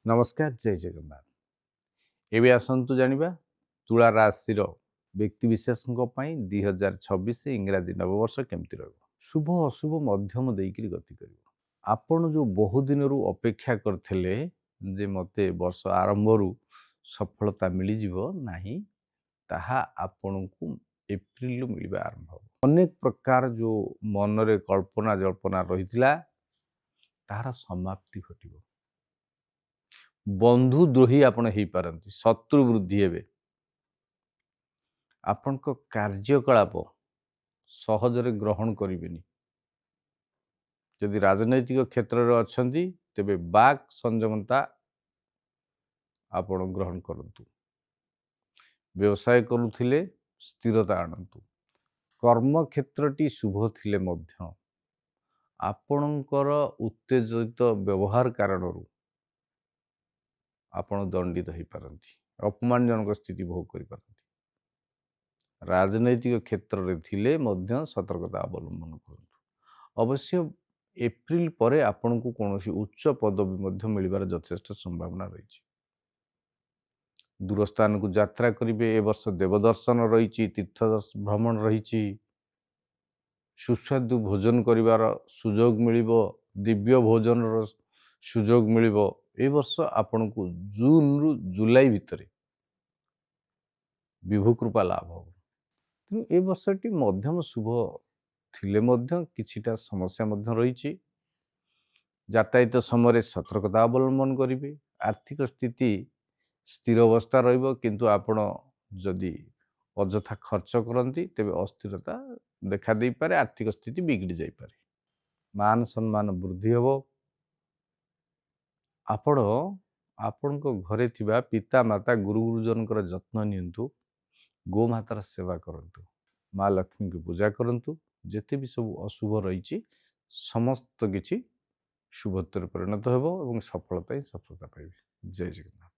नमस्कार जय जगन्नाथ। एबे आसंतु जानिबा तुला राशि व्यक्तिविशेष 2026 इंग्राजी नववर्ष केमती रहिबो। शुभ अशुभ मध्यम देइकरी गति करिवो। आपण जो बहु दिनरू अपेक्षा करथिले जे मते वर्ष आरंभरू सफलता मिली जीवो नाही ताहा आपणकू एप्रिल मिलबा आरंभ हो। अनेक प्रकार जो मनरे कल्पना जल्पना रहिथिला ताहार समाप्ति घटिबो। बंधु द्रोही आपण हेई पारंती, शत्रु वृद्धि हेबे। आपण को कार्यकलाप सहजरे ग्रहण करिबेनी। यदि राजनैतिक क्षेत्र रे अछंती तेबे बाक संयमता आपण ग्रहण करंतु। व्यवसाय करुथिले स्थिरता आनंतु। कर्म क्षेत्रटी शुभ थिले मध्य आपणकर उत्तेजित व्यवहार कारणरू आपण दंडित होई पारंती, अपमानजनक स्थिति भोग करि पारंती। राजनैतिक क्षेत्र रे थिले मध्य सतर्कता अवलंबन करंतु। अवश्य एप्रिल परे आपनकू कोनोसी उच्च पदवी मध्य मिलिबार यथेष्ट संभावना रही। दूरस्थान को यात्रा करिवे। ए वर्ष देवदर्शन रही, तीर्थ भ्रमण रही, सुस्वादु भोजन करिवार सुजोग मिलिबो, दिव्य भोजन सुजोग मिलिबो। ए वर्ष आपनकू जून रु जुलाई भितरे विभु कृपा लाभ हो। तेणु ए वर्षटी मध्यम शुभ थिले मध्य किछिटा समस्या मध्य रही। यातायात समय सतर्कता अवलंबन करिवे। आर्थिक स्थिति स्थिर अवस्था रहिबो, किंतु आपण जदि अଯଥା खर्च करंती तेबे अस्थिरता देखा देई पारे, आर्थिक स्थिति बिगड़ी जाई पारे। मान सम्मान वृद्धि हो। आपण आपणको घरे थिबा पिता माता गुरु गुरुजनकर जत्न नियंतु। गोमातार सेवा करंतु। माँ लक्ष्मी की पूजा करंतु। जेते भी सब अशुभ रही समस्त किछि शुभत्व परिणत हेबो एवं सफलता ही सफलता पाइबे। जय जगन्नाथ।